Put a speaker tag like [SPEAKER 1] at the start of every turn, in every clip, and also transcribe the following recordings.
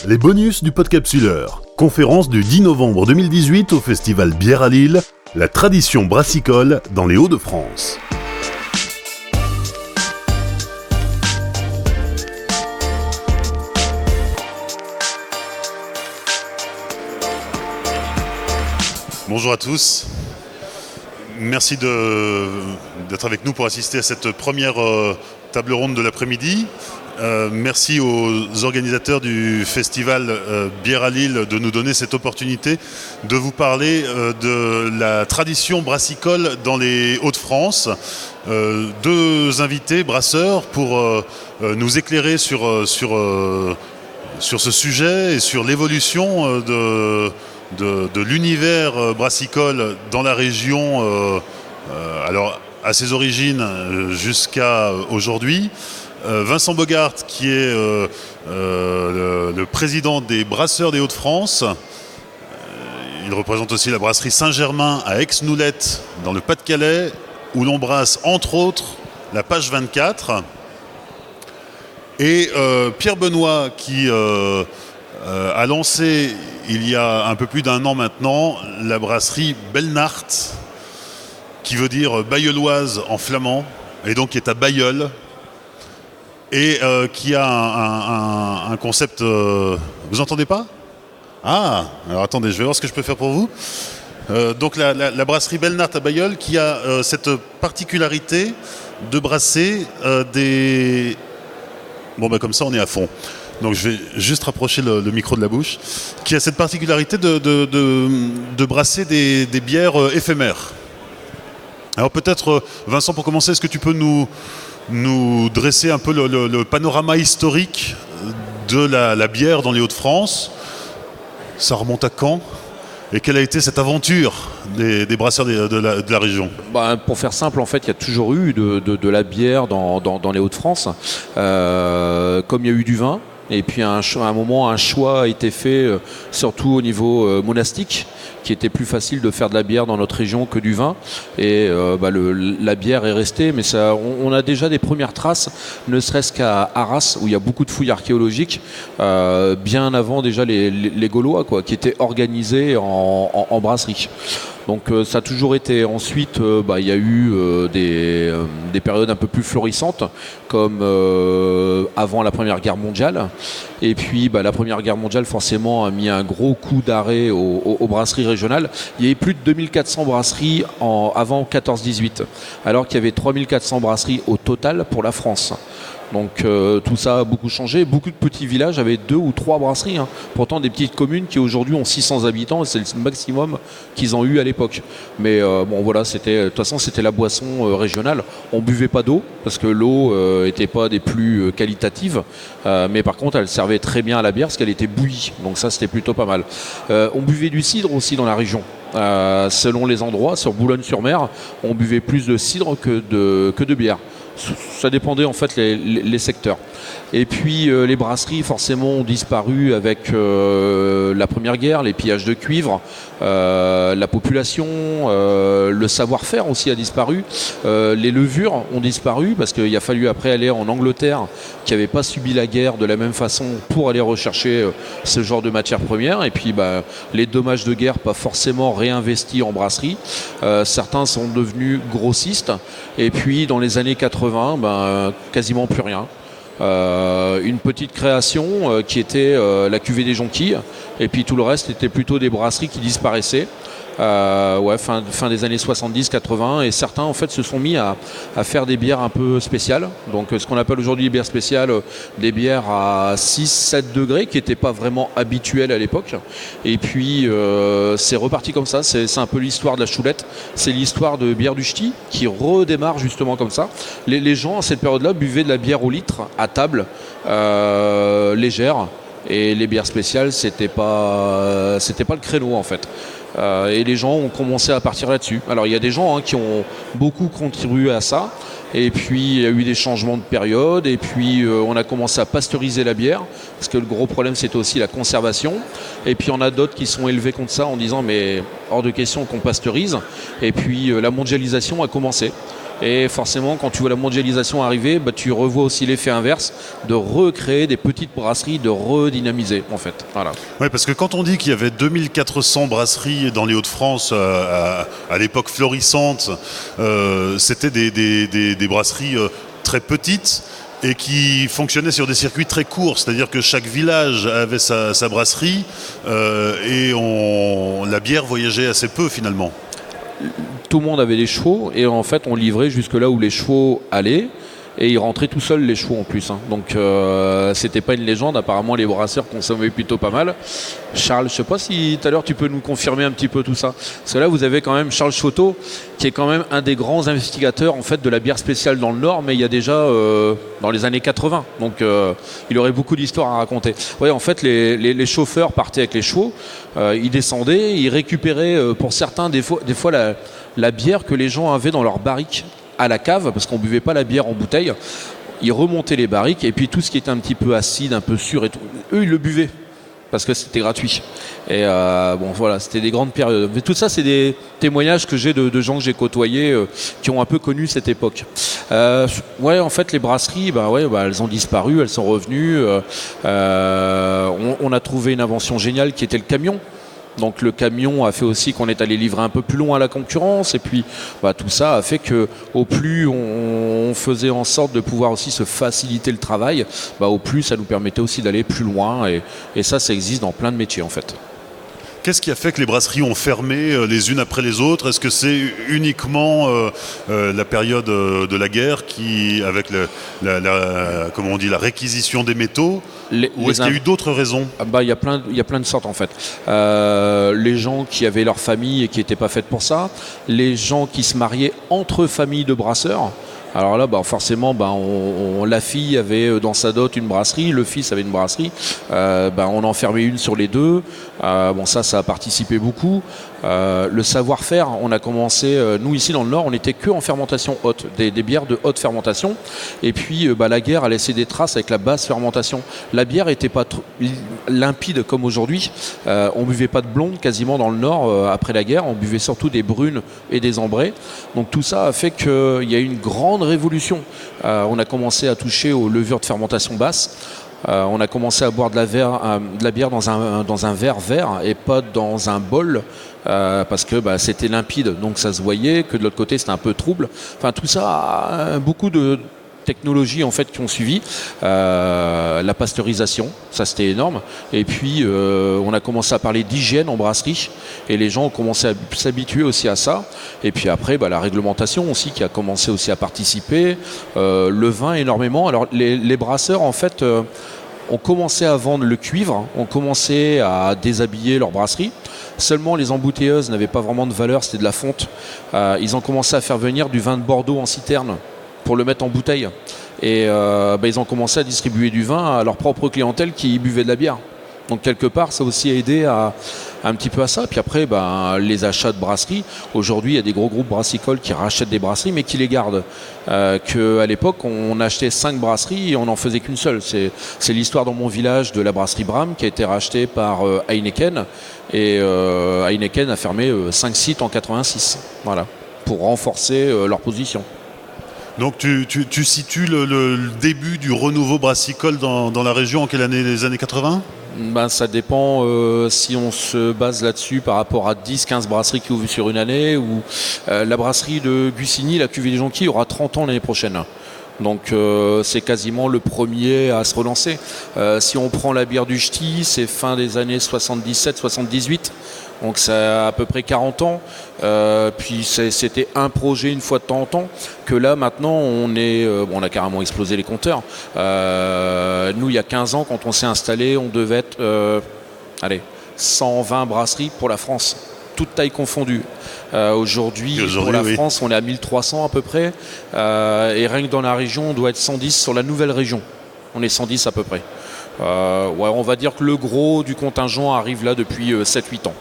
[SPEAKER 1] Les bonus du Podcapsuleur. Conférence du 10 novembre 2018 au festival Bière à Lille, la tradition brassicole dans les Hauts-de-France. Bonjour à tous. Merci d'être avec nous pour assister à cette première table ronde de l'après-midi. Merci aux organisateurs du festival Bière à Lille de nous donner cette opportunité de vous parler de la tradition brassicole dans les Hauts-de-France. Deux invités brasseurs pour nous éclairer sur ce sujet et sur l'évolution de l'univers brassicole dans la région, alors à ses origines jusqu'à aujourd'hui. Vincent Bogart, qui est le président des Brasseurs des Hauts-de-France. Il représente aussi la brasserie Saint-Germain à Aix-Noulette, dans le Pas-de-Calais, où l'on brasse entre autres la Page 24. Et Pierre Benoît, qui a lancé il y a un peu plus d'un an maintenant la brasserie Belnaert, qui veut dire bayeulloise en flamand, et donc qui est à Bailleul. Et qui a un concept... Vous entendez pas ? Ah, alors attendez, je vais voir ce que je peux faire pour vous. Donc la brasserie Belnaert à Bailleul, qui a cette particularité de brasser des... Bon, ben comme ça, on est à fond. Donc je vais juste rapprocher le micro de la bouche. Qui a cette particularité de brasser des bières éphémères. Alors peut-être, Vincent, pour commencer, est-ce que tu peux nous dresser un peu le panorama historique de la bière dans les Hauts-de-France? Ça remonte à quand? Et quelle a été cette aventure des brasseurs de la région?
[SPEAKER 2] Pour faire simple, en fait, il y a toujours eu de la bière dans les Hauts-de-France, comme il y a eu du vin. Et puis à un moment, un choix a été fait, surtout au niveau monastique, qui était plus facile de faire de la bière dans notre région que du vin. Et la bière est restée, mais on a déjà des premières traces, ne serait-ce qu'à Arras, où il y a beaucoup de fouilles archéologiques, bien avant déjà les Gaulois, quoi, qui étaient organisés en brasserie. Donc ça a toujours été. Ensuite, il y a eu des périodes un peu plus florissantes, comme avant la Première Guerre mondiale. Et puis la Première Guerre mondiale, forcément, a mis un gros coup d'arrêt aux brasseries régionales. Il y avait plus de 2400 brasseries avant 14-18, alors qu'il y avait 3400 brasseries au total pour la France. Donc tout ça a beaucoup changé. Beaucoup de petits villages avaient 2 ou 3 brasseries. Pourtant des petites communes qui aujourd'hui ont 600 habitants, et c'est le maximum qu'ils ont eu à l'époque. Mais de toute façon c'était la boisson régionale. On buvait pas d'eau parce que l'eau était pas des plus qualitatives. Mais par contre elle servait très bien à la bière parce qu'elle était bouillie. Donc ça c'était plutôt pas mal. On buvait du cidre aussi dans la région. Selon les endroits, sur Boulogne-sur-Mer, on buvait plus de cidre que de bière. Ça dépendait en fait les secteurs. Et puis les brasseries forcément ont disparu avec la Première Guerre, les pillages de cuivre, la population, le savoir-faire aussi a disparu, les levures ont disparu parce qu'il a fallu après aller en Angleterre, qui n'avait pas subi la guerre de la même façon, pour aller rechercher ce genre de matières premières. Et puis les dommages de guerre pas forcément réinvestis en brasserie. Certains sont devenus grossistes. Et puis dans les années 80, quasiment plus rien. Une petite création qui était la cuvée des Jonquilles, et puis tout le reste était plutôt des brasseries qui disparaissaient. Fin des années 70-80, et certains en fait se sont mis à faire des bières un peu spéciales, donc ce qu'on appelle aujourd'hui des bières spéciales, des bières à 6-7 degrés qui n'étaient pas vraiment habituelles à l'époque. Et puis c'est reparti comme ça. C'est un peu l'histoire de la choulette, c'est l'histoire de bière du ch'ti qui redémarre justement comme ça. Les gens à cette période-là buvaient de la bière au litre à table, légère, et les bières spéciales c'était pas le créneau en fait. Et les gens ont commencé à partir là-dessus. Alors il y a des gens qui ont beaucoup contribué à ça, et puis il y a eu des changements de période, et puis on a commencé à pasteuriser la bière, parce que le gros problème c'était aussi la conservation. Et puis on a d'autres qui sont élevés contre ça en disant mais hors de question qu'on pasteurise. Et puis la mondialisation a commencé. Et forcément, quand tu vois la mondialisation arriver, tu revois aussi l'effet inverse de recréer des petites brasseries, de redynamiser en fait. Voilà.
[SPEAKER 1] Oui, parce que quand on dit qu'il y avait 2400 brasseries dans les Hauts-de-France à l'époque florissante, c'était des brasseries très petites et qui fonctionnaient sur des circuits très courts, c'est-à-dire que chaque village avait sa brasserie et la bière voyageait assez peu finalement.
[SPEAKER 2] Tout le monde avait des chevaux et en fait on livrait jusque là où les chevaux allaient et ils rentraient tout seuls les chevaux en plus. Donc c'était pas une légende, apparemment les brasseurs consommaient plutôt pas mal. Charles, je sais pas si tout à l'heure tu peux nous confirmer un petit peu tout ça. Parce que là vous avez quand même Charles Chotteau qui est quand même un des grands investigateurs en fait de la bière spéciale dans le Nord, mais il y a déjà dans les années 80. Donc il aurait beaucoup d'histoires à raconter. Ouais, en fait les chauffeurs partaient avec les chevaux, ils descendaient, ils récupéraient pour certains des fois la bière que les gens avaient dans leur barrique à la cave, parce qu'on buvait pas la bière en bouteille. Ils remontaient les barriques et puis tout ce qui était un petit peu acide, un peu sûr et tout, eux ils le buvaient parce que c'était gratuit. Et bon voilà, c'était des grandes périodes. Mais tout ça c'est des témoignages que j'ai de gens que j'ai côtoyés qui ont un peu connu cette époque. Ouais, en fait les brasseries, elles ont disparu, elles sont revenues. On a trouvé une invention géniale qui était le camion. Donc le camion a fait aussi qu'on est allé livrer un peu plus loin à la concurrence et puis tout ça a fait que au plus on faisait en sorte de pouvoir aussi se faciliter le travail, au plus ça nous permettait aussi d'aller plus loin et ça existe dans plein de métiers en fait.
[SPEAKER 1] Qu'est-ce qui a fait que les brasseries ont fermé les unes après les autres? Est-ce que c'est uniquement la période de la guerre qui, avec comment on dit, la réquisition des métaux, ou est-ce qu'il y a eu d'autres raisons?
[SPEAKER 2] Il y a plein de sortes en fait. Les gens qui avaient leur famille et qui n'étaient pas faites pour ça, les gens qui se mariaient entre familles de brasseurs. Alors là, forcément, la fille avait dans sa dot une brasserie, le fils avait une brasserie. On en fermait une sur les deux. Ça a participé beaucoup. Le savoir-faire, on a commencé, nous ici dans le Nord, on n'était que en fermentation haute, des bières de haute fermentation. Et puis la guerre a laissé des traces avec la basse fermentation. La bière n'était pas limpide comme aujourd'hui. On buvait pas de blonde quasiment dans le Nord après la guerre. On buvait surtout des brunes et des ambrées. Donc tout ça a fait qu'il y a eu une grande révolution. On a commencé à toucher aux levures de fermentation basse. On a commencé à boire de la bière dans un verre vert et pas dans un bol parce que c'était limpide, donc ça se voyait, que de l'autre côté c'était un peu trouble. Enfin tout ça, beaucoup de technologies en fait qui ont suivi, la pasteurisation, ça c'était énorme, et puis on a commencé à parler d'hygiène en brasserie et les gens ont commencé à s'habituer aussi à ça, et puis après la réglementation aussi qui a commencé aussi à participer, le vin énormément. Alors les brasseurs en fait ont commencé à vendre le cuivre, ont commencé à déshabiller leur brasserie. Seulement les embouteilleuses n'avaient pas vraiment de valeur, c'était de la fonte. Ils ont commencé à faire venir du vin de Bordeaux en citerne pour le mettre en bouteille. Et ils ont commencé à distribuer du vin à leur propre clientèle qui buvait de la bière. Donc quelque part, ça a aussi aidé un petit peu à ça. Puis après, les achats de brasseries. Aujourd'hui, il y a des gros groupes brassicoles qui rachètent des brasseries, mais qui les gardent. Qu'à l'époque, on achetait 5 brasseries et on n'en faisait qu'une seule. C'est l'histoire dans mon village de la brasserie Bram qui a été rachetée par Heineken. Et Heineken a fermé 5 sites en 86. Voilà, pour renforcer leur position.
[SPEAKER 1] Donc tu situes le début du renouveau brassicole dans la région en quelle année? Les années 80?
[SPEAKER 2] Ça dépend si on se base là-dessus par rapport à 10-15 brasseries qui ouvrent sur une année, ou la brasserie de Gussigny, la cuvée des Jonquilles, aura 30 ans l'année prochaine. Donc c'est quasiment le premier à se relancer. Si on prend la bière du Ch'ti, c'est fin des années 77-78. Donc ça a à peu près 40 ans. Puis c'était un projet une fois de temps en temps. Que là maintenant on a carrément explosé les compteurs. Nous il y a 15 ans quand on s'est installé, on devait être 120 brasseries pour la France, toutes tailles confondues. Aujourd'hui pour la France on est à 1300 à peu près. Et rien que dans la région on doit être 110 sur la nouvelle région. On est 110 à peu près. On va dire que le gros du contingent arrive là depuis 7-8 ans.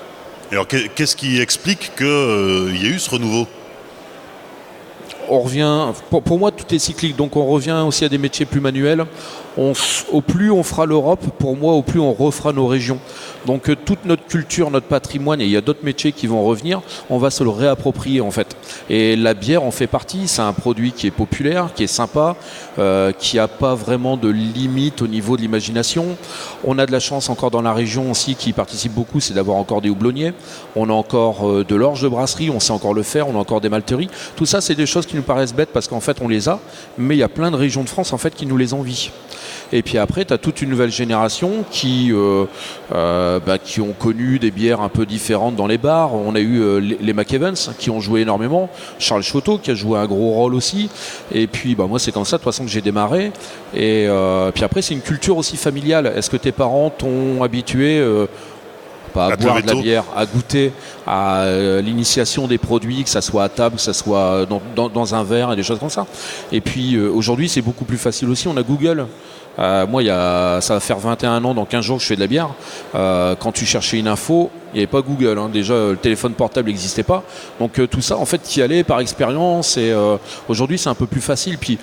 [SPEAKER 1] Alors qu'est-ce qui explique qu'il y a eu ce renouveau?
[SPEAKER 2] On revient, pour moi tout est cyclique, donc on revient aussi à des métiers plus manuels. au plus on fera l'Europe, pour moi, au plus on refera nos régions. Donc toute notre culture, notre patrimoine, et il y a d'autres métiers qui vont revenir, on va se le réapproprier en fait. Et la bière en fait partie, c'est un produit qui est populaire, qui est sympa, qui n'a pas vraiment de limite au niveau de l'imagination. On a de la chance encore dans la région aussi qui participe beaucoup, c'est d'avoir encore des houblonniers. On a encore de l'orge de brasserie, on sait encore le faire, on a encore des malteries. Tout ça, c'est des choses qui nous paraissent bêtes parce qu'en fait, on les a, mais il y a plein de régions de France en fait qui nous les envient. Et puis après, tu as toute une nouvelle génération qui ont connu des bières un peu différentes dans les bars. On a eu les McEvans qui ont joué énormément, Charles Chotteau qui a joué un gros rôle aussi. Et puis moi, c'est comme ça de toute façon que j'ai démarré. Et puis après, c'est une culture aussi familiale. Est-ce que tes parents t'ont habitué à boire de la bière, à goûter à l'initiation des produits, que ça soit à table, que ça soit dans un verre et des choses comme ça. Et puis aujourd'hui, c'est beaucoup plus facile aussi. On a Google. Moi, ça va faire 21 ans, dans 15 jours que je fais de la bière. Quand tu cherchais une info, il n'y avait pas Google. Déjà, le téléphone portable n'existait pas. Donc tout ça, en fait, tu y allais par expérience. Et aujourd'hui, c'est un peu plus facile. Puis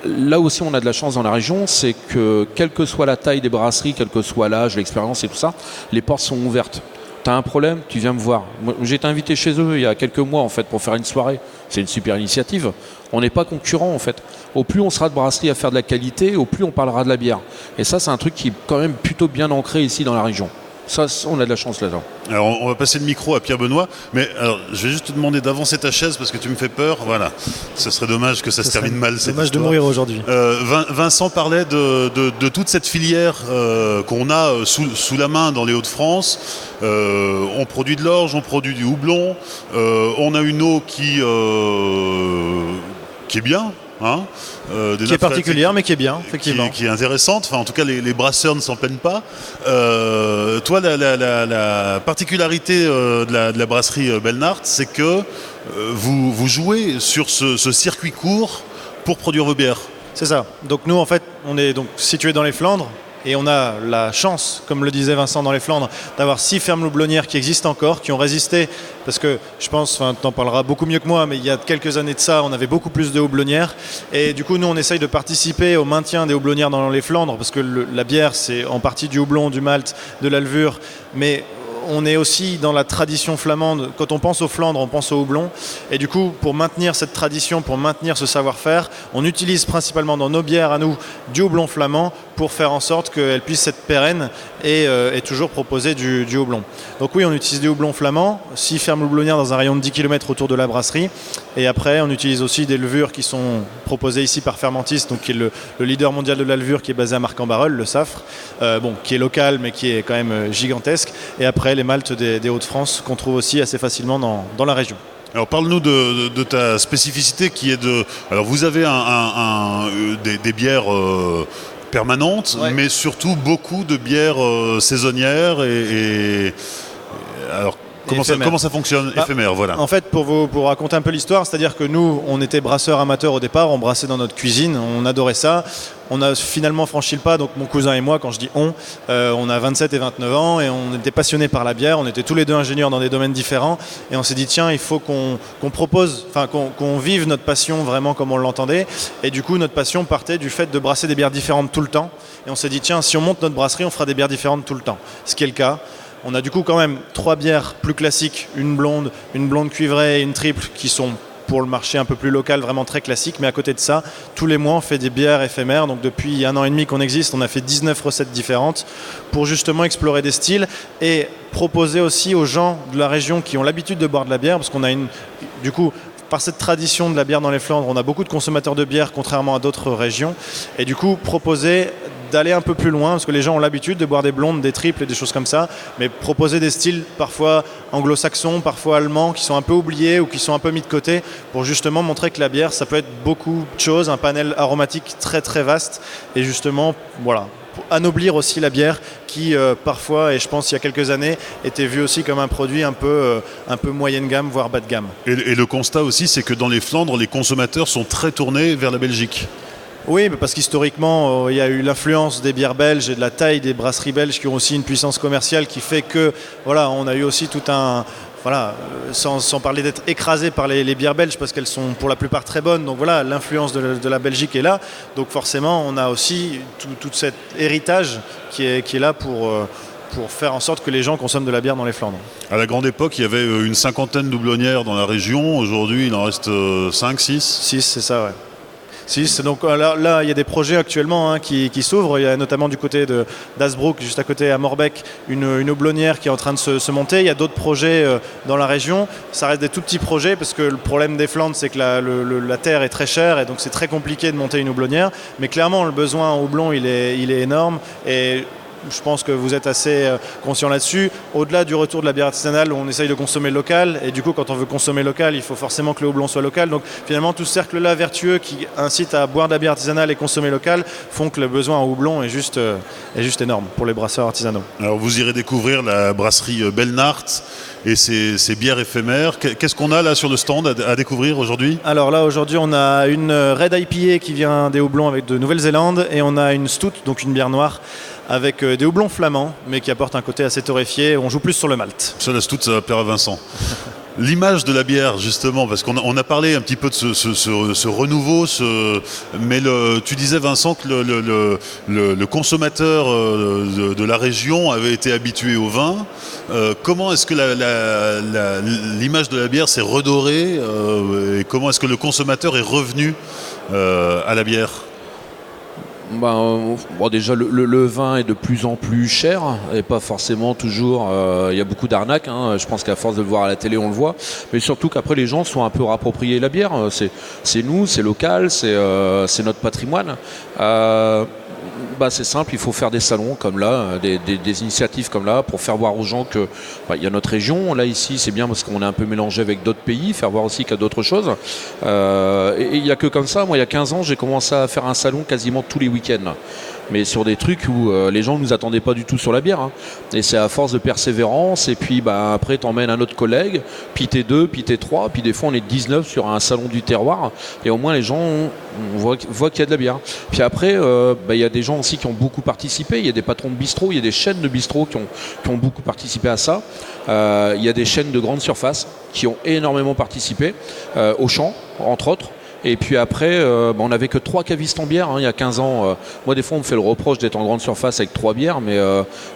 [SPEAKER 2] là aussi, on a de la chance dans la région, c'est que quelle que soit la taille des brasseries, quel que soit l'âge, l'expérience et tout ça, les portes sont ouvertes. T'as un problème, tu viens me voir. Moi, j'ai été invité chez eux il y a quelques mois en fait pour faire une soirée. C'est une super initiative. On n'est pas concurrents en fait. Au plus on sera de brasserie à faire de la qualité, au plus on parlera de la bière. Et ça, c'est un truc qui est quand même plutôt bien ancré ici dans la région. Ça, on a de la chance là-dedans.
[SPEAKER 1] Alors, on va passer le micro à Pierre Benoît, mais alors, je vais juste te demander d'avancer ta chaise parce que tu me fais peur. Voilà, ce serait dommage que ça se termine mal.
[SPEAKER 3] C'est dommage de mourir aujourd'hui.
[SPEAKER 1] Vincent parlait de toute cette filière qu'on a sous la main dans les Hauts-de-France. On produit de l'orge, on produit du houblon, on a une eau qui est bien.
[SPEAKER 3] Qui est particulière mais qui est bien, effectivement.
[SPEAKER 1] Qui est intéressante, enfin en tout cas les brasseurs ne s'en plaignent pas. Toi, la particularité de la brasserie Belnart, c'est que vous jouez sur ce circuit court pour produire vos bières.
[SPEAKER 3] C'est ça. Donc nous en fait, on est donc situé dans les Flandres. Et on a la chance, comme le disait Vincent dans les Flandres, d'avoir 6 fermes houblonnières qui existent encore, qui ont résisté, parce que je pense, tu en parleras beaucoup mieux que moi, mais il y a quelques années de ça, on avait beaucoup plus de houblonnières. Et du coup, nous, on essaye de participer au maintien des houblonnières dans les Flandres, parce que la bière, c'est en partie du houblon, du malt, de la levure, mais on est aussi dans la tradition flamande. Quand on pense aux Flandres, on pense au houblon. Et du coup, pour maintenir cette tradition, pour maintenir ce savoir-faire, on utilise principalement dans nos bières à nous du houblon flamand pour faire en sorte qu'elle puisse être pérenne et toujours proposer du houblon. Donc oui, on utilise du houblon flamand, 6 fermes houblonnières dans un rayon de 10 km autour de la brasserie. Et après, on utilise aussi des levures qui sont proposées ici par Fermentis, donc qui est le leader mondial de la levure, qui est basé à Marc-en-Barœul, le Safre, qui est local mais qui est quand même gigantesque. Et après, les maltes des Hauts-de-France qu'on trouve aussi assez facilement dans la région.
[SPEAKER 1] Alors parle-nous de ta spécificité qui est de... Alors vous avez des bières permanentes, ouais, mais surtout beaucoup de bières saisonnières et alors comment ça fonctionne, éphémère, voilà.
[SPEAKER 3] En fait, pour raconter un peu l'histoire, c'est-à-dire que nous, on était brasseurs amateurs au départ, on brassait dans notre cuisine, on adorait ça. On a finalement franchi le pas, donc mon cousin et moi, quand je dis on a 27 et 29 ans et on était passionnés par la bière, on était tous les deux ingénieurs dans des domaines différents et on s'est dit tiens, il faut qu'on propose, qu'on vive notre passion vraiment comme on l'entendait, et du coup notre passion partait du fait de brasser des bières différentes tout le temps, et on s'est dit tiens, si on monte notre brasserie, on fera des bières différentes tout le temps, ce qui est le cas. On a du coup quand même 3 bières plus classiques, une blonde cuivrée et une triple qui sont pour le marché un peu plus local, vraiment très classique. Mais à côté de ça, tous les mois, on fait des bières éphémères. Donc depuis 1 an et demi qu'on existe, on a fait 19 recettes différentes pour justement explorer des styles et proposer aussi aux gens de la région qui ont l'habitude de boire de la bière, parce qu'on a du coup, par cette tradition de la bière dans les Flandres, on a beaucoup de consommateurs de bière, contrairement à d'autres régions. Et du coup, proposer d'aller un peu plus loin, parce que les gens ont l'habitude de boire des blondes, des triples et des choses comme ça, mais proposer des styles parfois anglo-saxons, parfois allemands, qui sont un peu oubliés ou qui sont un peu mis de côté, pour justement montrer que la bière, ça peut être beaucoup de choses, un panel aromatique très très vaste, et justement, voilà, pour anoblir aussi la bière qui parfois, et je pense il y a quelques années, était vue aussi comme un produit un peu moyenne gamme, voire bas de gamme.
[SPEAKER 1] Et le constat aussi, c'est que dans les Flandres, les consommateurs sont très tournés vers la Belgique.
[SPEAKER 3] Oui, parce qu'historiquement, il y a eu l'influence des bières belges et de la taille des brasseries belges qui ont aussi une puissance commerciale qui fait que, voilà, on a eu aussi tout un voilà, sans parler d'être écrasé par les bières belges parce qu'elles sont pour la plupart très bonnes. Donc voilà, l'influence de la Belgique est là. Donc forcément, on a aussi tout cet héritage qui est là pour faire en sorte que les gens consomment de la bière dans les Flandres.
[SPEAKER 1] À la grande époque, il y avait une cinquantaine doublonnières dans la région. Aujourd'hui, il en reste 5, 6.
[SPEAKER 3] 6, c'est ça, ouais. 6. Donc là, il y a des projets actuellement qui s'ouvrent. Il y a notamment du côté d'Asbrook, juste à côté à Morbecque, une houblonnière qui est en train de se monter. Il y a d'autres projets dans la région. Ça reste des tout petits projets parce que le problème des Flandres, c'est que la terre est très chère et donc c'est très compliqué de monter une houblonnière. Mais clairement, le besoin en houblon, il est énorme. Et je pense que vous êtes assez conscient là-dessus. Au-delà du retour de la bière artisanale, on essaye de consommer local. Et du coup, quand on veut consommer local, il faut forcément que le houblon soit local. Donc finalement, tout ce cercle-là vertueux qui incite à boire de la bière artisanale et consommer local font que le besoin en houblon est juste énorme pour les brasseurs artisanaux.
[SPEAKER 1] Alors vous irez découvrir la brasserie Belnart et ses bières éphémères. Qu'est-ce qu'on a là sur le stand à découvrir aujourd'hui ?
[SPEAKER 3] Alors là, aujourd'hui, on a une Red IPA qui vient des houblons avec de Nouvelle-Zélande et on a une Stout, donc une bière noire, avec des houblons flamands, mais qui apportent un côté assez torréfié. On joue plus sur le malt.
[SPEAKER 1] Ça, la Stout, ça va plaire à Vincent. L'image de la bière, justement, parce qu'on a parlé un petit peu de ce renouveau, mais tu disais, Vincent, que le consommateur de la région avait été habitué au vin. Comment est-ce que l'image de la bière s'est redorée et comment est-ce que le consommateur est revenu à la bière ?
[SPEAKER 2] Déjà le vin est de plus en plus cher et pas forcément toujours, il y a beaucoup d'arnaques, je pense qu'à force de le voir à la télé on le voit, mais surtout qu'après les gens sont un peu rappropriés la bière, c'est nous, c'est local, c'est notre patrimoine. C'est simple, il faut faire des salons comme là, des initiatives comme là pour faire voir aux gens que il y a notre région. Là ici c'est bien parce qu'on est un peu mélangé avec d'autres pays, faire voir aussi qu'il y a d'autres choses. Et il n'y a que comme ça, moi il y a 15 ans j'ai commencé à faire un salon quasiment tous les week-ends. Mais sur des trucs où les gens ne nous attendaient pas du tout sur la bière. Et c'est à force de persévérance, et puis après t'emmènes un autre collègue, puis t'es 2, puis t'es 3, puis des fois on est 19 sur un salon du terroir, et au moins les gens on voit qu'il y a de la bière. Puis après, il y a des gens aussi qui ont beaucoup participé, il y a des patrons de bistrot, il y a des chaînes de bistrot qui ont beaucoup participé à ça. Il y a des chaînes de grande surface qui ont énormément participé, Auchan, entre autres. Et puis après, on n'avait que 3 cavistes en bière, il y a 15 ans. Moi, des fois, on me fait le reproche d'être en grande surface avec 3 bières, mais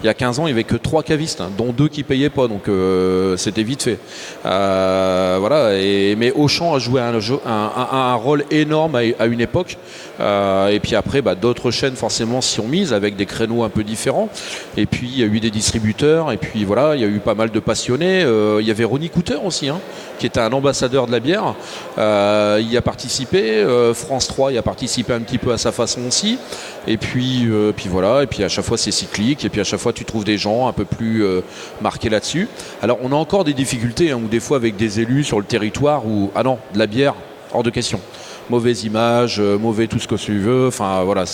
[SPEAKER 2] il y a 15 ans, il n'y avait que 3 cavistes, dont 2 qui ne payaient pas, donc c'était vite fait. Mais Auchan a joué un rôle énorme à une époque. Et puis après, d'autres chaînes, forcément, s'y ont mises avec des créneaux un peu différents. Et puis, il y a eu des distributeurs, et puis voilà, il y a eu pas mal de passionnés. Il y avait Ronnie Cooter aussi, qui était un ambassadeur de la bière. Il y a participé. France 3 y a participé un petit peu à sa façon aussi, et puis voilà, et puis à chaque fois c'est cyclique, et puis à chaque fois tu trouves des gens un peu plus marqués là-dessus. Alors on a encore des difficultés, ou des fois avec des élus sur le territoire où de la bière hors de question, mauvaise image, mauvais tout ce que tu veux, enfin voilà,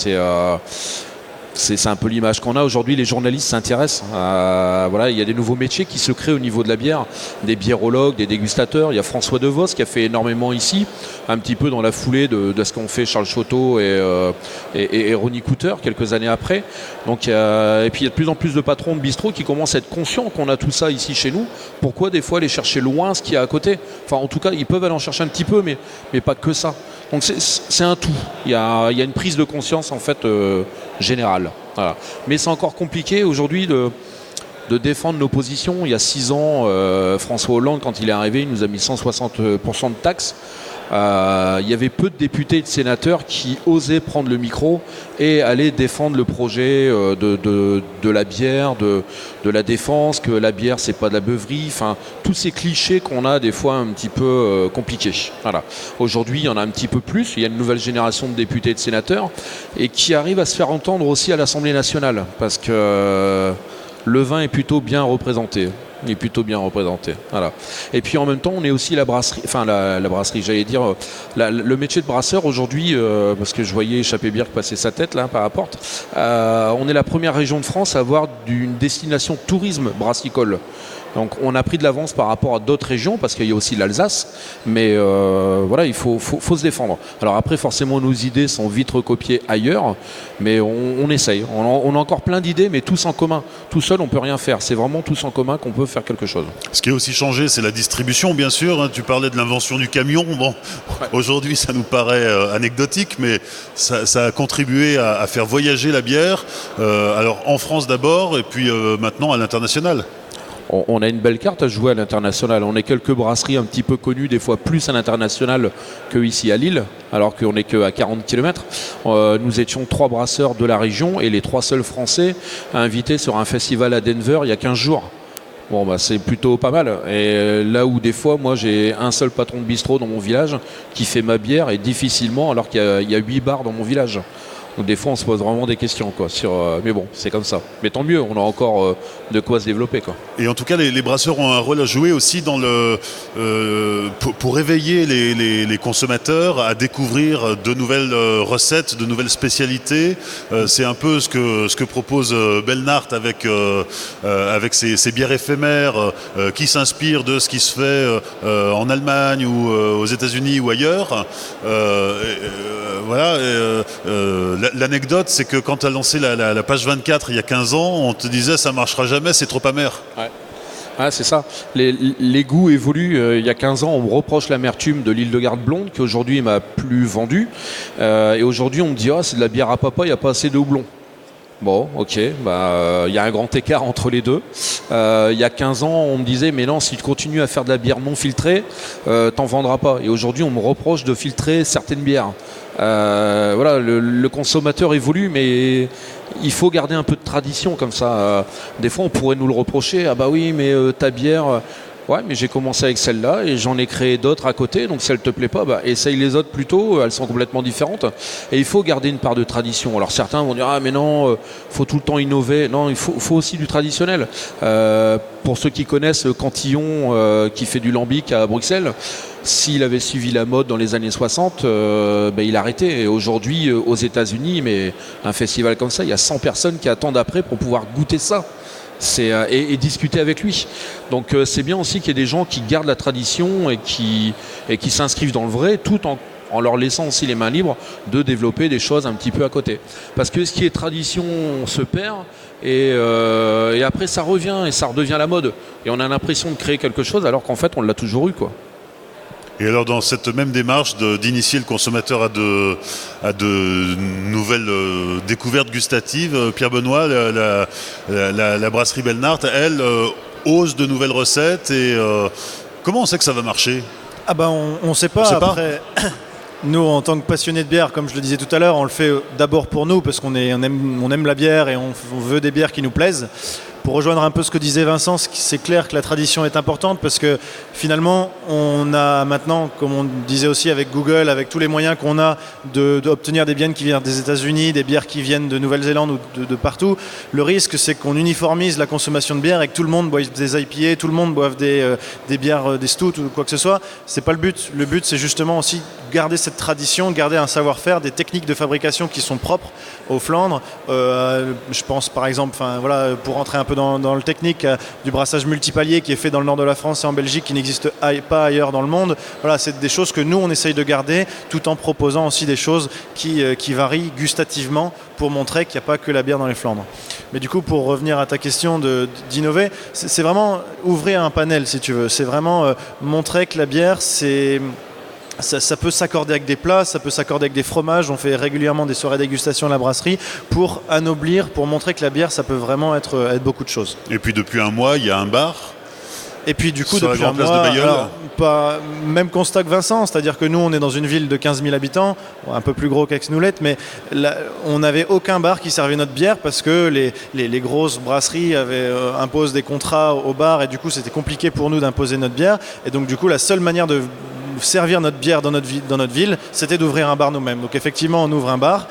[SPEAKER 2] c'est un peu l'image qu'on a aujourd'hui. Les journalistes s'intéressent. Il y a des nouveaux métiers qui se créent au niveau de la bière, des biérologues, des dégustateurs. Il y a François Devos qui a fait énormément ici, un petit peu dans la foulée de ce qu'ont fait Charles Chotteau et Ronnie Cooter quelques années après. Donc, et puis il y a de plus en plus de patrons de bistrot qui commencent à être conscients qu'on a tout ça ici chez nous. Pourquoi des fois aller chercher loin ce qu'il y a à côté ? Enfin, en tout cas, ils peuvent aller en chercher un petit peu, mais pas que ça. Donc c'est un tout. Il y a une prise de conscience en fait générale. Voilà. Mais c'est encore compliqué aujourd'hui de défendre nos positions. Il y a 6 ans, François Hollande, quand il est arrivé, il nous a mis 160% de taxes. Il y avait peu de députés et de sénateurs qui osaient prendre le micro et aller défendre le projet de la bière, de la défense, que la bière c'est pas de la beuverie, enfin tous ces clichés qu'on a des fois un petit peu compliqués. Voilà. Aujourd'hui il y en a un petit peu plus, il y a une nouvelle génération de députés et de sénateurs et qui arrivent à se faire entendre aussi à l'Assemblée nationale parce que le vin est plutôt bien représenté. Il est plutôt bien représenté. Voilà. Et puis en même temps, on est aussi la brasserie, j'allais dire, le métier de brasseur aujourd'hui, parce que je voyais Échappée Bière passer sa tête là par la porte, on est la première région de France à avoir une destination tourisme brassicole. Donc on a pris de l'avance par rapport à d'autres régions parce qu'il y a aussi l'Alsace, mais il faut se défendre. Alors après forcément nos idées sont vite recopiées ailleurs, mais on essaye. On a encore plein d'idées, mais tous en commun. Tout seul on peut rien faire. C'est vraiment tous en commun qu'on peut faire quelque chose.
[SPEAKER 1] Ce qui a aussi changé, c'est la distribution, bien sûr. Hein. Tu parlais de l'invention du camion. Bon, aujourd'hui, ça nous paraît anecdotique, mais ça a contribué à faire voyager la bière. Alors, en France d'abord, et puis maintenant à l'international.
[SPEAKER 2] On a une belle carte à jouer à l'international. On est quelques brasseries un petit peu connues, des fois plus à l'international qu'ici à Lille, alors qu'on n'est qu'à 40 km. Nous étions 3 brasseurs de la région et les 3 seuls Français invités sur un festival à Denver il y a 15 jours. Bon, bah, c'est plutôt pas mal. Et là où des fois, moi, j'ai un seul patron de bistrot dans mon village qui fait ma bière et difficilement, alors qu'il y a 8 bars dans mon village. Donc des fois on se pose vraiment des questions quoi, mais bon, c'est comme ça. Mais tant mieux, on a encore de quoi se développer quoi.
[SPEAKER 1] Et en tout cas les brasseurs ont un rôle à jouer aussi dans pour éveiller les consommateurs à découvrir de nouvelles recettes, de nouvelles spécialités. C'est un peu ce que propose Belnart avec ses bières éphémères qui s'inspirent de ce qui se fait en Allemagne ou aux États-Unis ou ailleurs. Voilà. L'anecdote, c'est que quand tu as lancé la page 24 il y a 15 ans, on te disait ça marchera jamais, c'est trop amer.
[SPEAKER 2] Ouais. Ah, c'est ça. Les goûts évoluent. Il y a 15 ans, on me reproche l'amertume de l'île de Garde blonde qui aujourd'hui m'a plus vendu. Et aujourd'hui, on me dit c'est de la bière à papa, il n'y a pas assez de houblon. Bon, ok, il y a un grand écart entre les deux. Il y a 15 ans, on me disait, mais non, si tu continues à faire de la bière non filtrée, t'en vendras pas. Et aujourd'hui, on me reproche de filtrer certaines bières. Voilà, le consommateur évolue, mais il faut garder un peu de tradition comme ça. Des fois, on pourrait nous le reprocher. Ah bah oui, mais ta bière... Ouais, mais j'ai commencé avec celle-là et j'en ai créé d'autres à côté. Donc si elle te plaît pas, essaye les autres plutôt. Elles sont complètement différentes. Et il faut garder une part de tradition. Alors certains vont dire mais non, faut tout le temps innover. Non, il faut aussi du traditionnel. Pour ceux qui connaissent Cantillon, qui fait du lambic à Bruxelles, s'il avait suivi la mode dans les années 60, il arrêtait. Et aujourd'hui, aux États-Unis, mais un festival comme ça, il y a 100 personnes qui attendent après pour pouvoir goûter ça. Et discuter avec lui. Donc c'est bien aussi qu'il y ait des gens qui gardent la tradition et qui s'inscrivent dans le vrai, tout en leur laissant aussi les mains libres de développer des choses un petit peu à côté. Parce que ce qui est tradition se perd et après ça revient et ça redevient la mode. Et on a l'impression de créer quelque chose alors qu'en fait on l'a toujours eu quoi.
[SPEAKER 1] Et alors dans cette même démarche d'initier le consommateur à de nouvelles découvertes gustatives, Pierre Benoît, la brasserie Belnart, elle ose de nouvelles recettes et comment on sait que ça va marcher ?
[SPEAKER 3] On sait pas. Après, nous en tant que passionnés de bière, comme je le disais tout à l'heure, on le fait d'abord pour nous parce qu'on aime la bière et on veut des bières qui nous plaisent. Pour rejoindre un peu ce que disait Vincent, c'est clair que la tradition est importante parce que finalement, on a maintenant, comme on disait aussi avec Google, avec tous les moyens qu'on a d'obtenir des bières qui viennent des États-Unis, des bières qui viennent de Nouvelle-Zélande ou de partout, le risque c'est qu'on uniformise la consommation de bière et que tout le monde boive des IPA, tout le monde boive des bières, des stouts ou quoi que ce soit. C'est pas le but. Le but c'est justement aussi garder cette tradition, garder un savoir-faire, des techniques de fabrication qui sont propres aux Flandres. Je pense par exemple, pour rentrer un peu dans le technique, du brassage multipalier qui est fait dans le nord de la France et en Belgique, qui n'existe pas ailleurs dans le monde. Voilà, c'est des choses que nous on essaye de garder, tout en proposant aussi des choses qui varient gustativement pour montrer qu'il n'y a pas que la bière dans les Flandres. Mais du coup, pour revenir à ta question d'innover, c'est vraiment ouvrir un panel si tu veux. C'est vraiment montrer que la bière, ça peut s'accorder avec des plats, ça peut s'accorder avec des fromages. On fait régulièrement des soirées dégustation à la brasserie pour anoblir, pour montrer que la bière, ça peut vraiment être beaucoup de choses.
[SPEAKER 1] Et puis depuis un mois, il y a un bar.
[SPEAKER 3] Et puis du coup,
[SPEAKER 1] sur
[SPEAKER 3] depuis
[SPEAKER 1] la
[SPEAKER 3] un
[SPEAKER 1] grande
[SPEAKER 3] mois,
[SPEAKER 1] place de Bailleul.
[SPEAKER 3] même constat que Vincent, c'est-à-dire que nous, on est dans une ville de 15 000 habitants, un peu plus gros qu'Aix-Noulette, mais là, on n'avait aucun bar qui servait notre bière parce que les grosses brasseries imposent des contrats au bar et du coup, c'était compliqué pour nous d'imposer notre bière. Et donc du coup, la seule manière de servir notre bière dans notre ville, c'était d'ouvrir un bar nous-mêmes. Donc effectivement, on ouvre un bar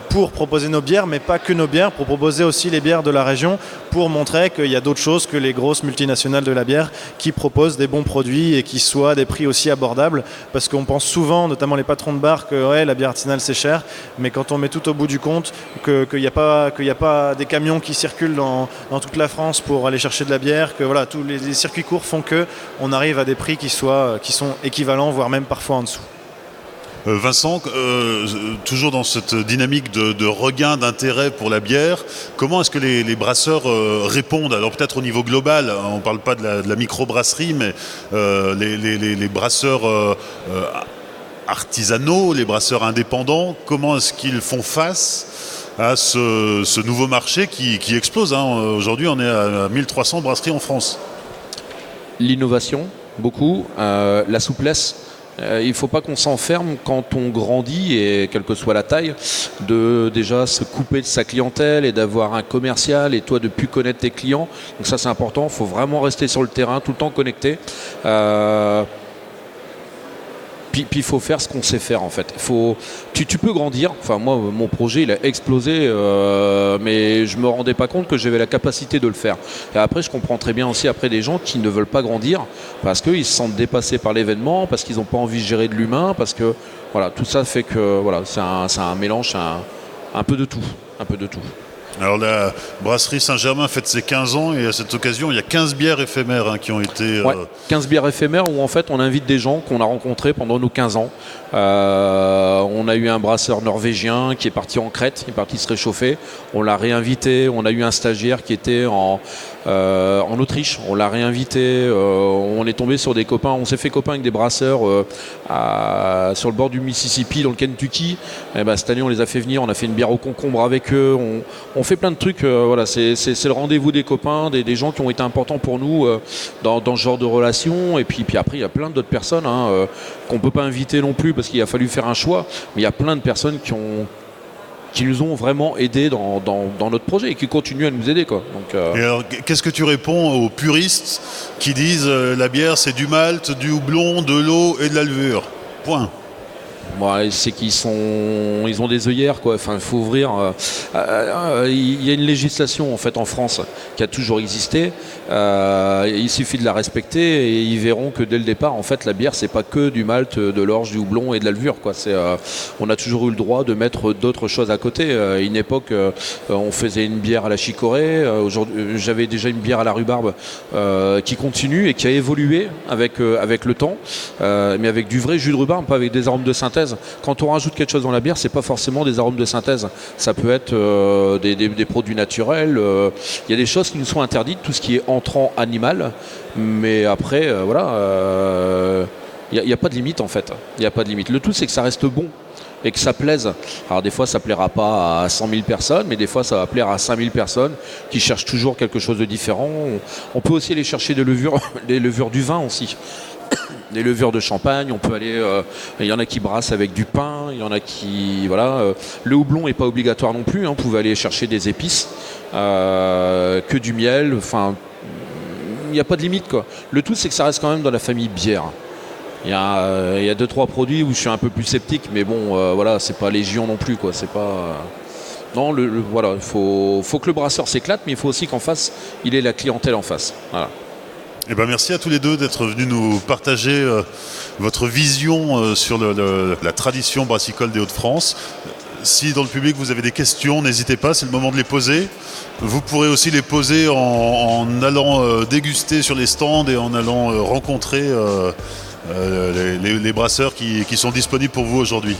[SPEAKER 3] pour proposer nos bières, mais pas que nos bières, pour proposer aussi les bières de la région, pour montrer qu'il y a d'autres choses que les grosses multinationales de la bière qui proposent des bons produits et qui soient à des prix aussi abordables. Parce qu'on pense souvent, notamment les patrons de bar, que la bière artisanale c'est cher, mais quand on met tout au bout du compte, qu'il n'y a pas des camions qui circulent dans toute la France pour aller chercher de la bière, que voilà, tous les circuits courts font qu'on arrive à des prix qui sont équivalents, voire même parfois en dessous.
[SPEAKER 1] Vincent, toujours dans cette dynamique de regain d'intérêt pour la bière, comment est-ce que les brasseurs répondent? Alors peut-être au niveau global, on ne parle pas de la microbrasserie, mais les brasseurs artisanaux, les brasseurs indépendants, comment est-ce qu'ils font face à ce nouveau marché qui explose, hein. Aujourd'hui, on est à 1300 brasseries en France.
[SPEAKER 2] L'innovation, beaucoup, la souplesse. Il ne faut pas qu'on s'enferme quand on grandit, et quelle que soit la taille, de déjà se couper de sa clientèle et d'avoir un commercial et toi de plus connaître tes clients. Donc ça c'est important, il faut vraiment rester sur le terrain, tout le temps connecté. Puis il faut faire ce qu'on sait faire en fait. Tu peux grandir. Enfin moi mon projet il a explosé, mais je me rendais pas compte que j'avais la capacité de le faire. Et après je comprends très bien aussi après des gens qui ne veulent pas grandir parce qu'ils se sentent dépassés par l'événement, parce qu'ils n'ont pas envie de gérer de l'humain, parce que voilà tout ça fait que voilà c'est un mélange, un peu de tout, un peu de tout.
[SPEAKER 1] Alors la brasserie Saint-Germain fête ses 15 ans et à cette occasion il y a 15 bières éphémères, hein, qui ont été...
[SPEAKER 2] Ouais, 15 bières éphémères où en fait on invite des gens qu'on a rencontrés pendant nos 15 ans. On a eu un brasseur norvégien qui est parti en Crète, il est parti se réchauffer. On l'a réinvité, on a eu un stagiaire qui était en Autriche, on l'a réinvité, on est tombé sur des copains, on s'est fait copain avec des brasseurs sur le bord du Mississippi, dans le Kentucky. Et ben, cette année on les a fait venir, on a fait une bière au concombre avec eux, on fait plein de trucs, voilà, c'est le rendez-vous des copains, des gens qui ont été importants pour nous dans ce genre de relation. Et puis après il y a plein d'autres personnes qu'on ne peut pas inviter non plus parce qu'il a fallu faire un choix, mais il y a plein de personnes qui nous ont vraiment aidés dans notre projet et qui continuent à nous aider, quoi. Donc,
[SPEAKER 1] Et alors, qu'est-ce que tu réponds aux puristes qui disent la bière c'est du malt, du houblon, de l'eau et de la levure? Point.
[SPEAKER 2] Ouais, c'est qu'ils ont des œillères, quoi. Enfin, il faut ouvrir. Il y a une législation en fait en France qui a toujours existé. Il suffit de la respecter et ils verront que dès le départ, en fait, la bière c'est pas que du malt, de l'orge, du houblon et de la levure, quoi. On a toujours eu le droit de mettre d'autres choses à côté. À une époque, on faisait une bière à la chicorée. Aujourd'hui, j'avais déjà une bière à la rhubarbe qui continue et qui a évolué avec le temps, mais avec du vrai jus de rhubarbe, pas avec des arômes de synthèse. Quand on rajoute quelque chose dans la bière, c'est pas forcément des arômes de synthèse. Ça peut être des produits naturels. Il y a des choses qui nous sont interdites, tout ce qui est entrant animal. Mais après, voilà, il n'y a pas de limite en fait. Il n'y a pas de limite. Le tout, c'est que ça reste bon et que ça plaise. Alors des fois, ça plaira pas à 100 000 personnes, mais des fois, ça va plaire à 5 000 personnes qui cherchent toujours quelque chose de différent. On peut aussi aller chercher des levures du vin aussi. Des levures de champagne, on peut aller. Il y en a qui brassent avec du pain, il y en a qui. Voilà. Le houblon n'est pas obligatoire non plus, hein, vous pouvez aller chercher des épices, que du miel, enfin. Il n'y a pas de limite, quoi. Le tout, c'est que ça reste quand même dans la famille bière. Il y a 2-3 produits où je suis un peu plus sceptique, mais bon, voilà, c'est pas légion non plus, quoi. C'est pas. Non, voilà, il faut que le brasseur s'éclate, mais il faut aussi qu'en face, il ait la clientèle en face. Voilà.
[SPEAKER 1] Eh ben merci à tous les deux d'être venus nous partager votre vision sur la tradition brassicole des Hauts-de-France. Si dans le public vous avez des questions, n'hésitez pas, c'est le moment de les poser. Vous pourrez aussi les poser en allant déguster sur les stands et en allant rencontrer les brasseurs qui sont disponibles pour vous aujourd'hui.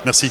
[SPEAKER 1] Merci.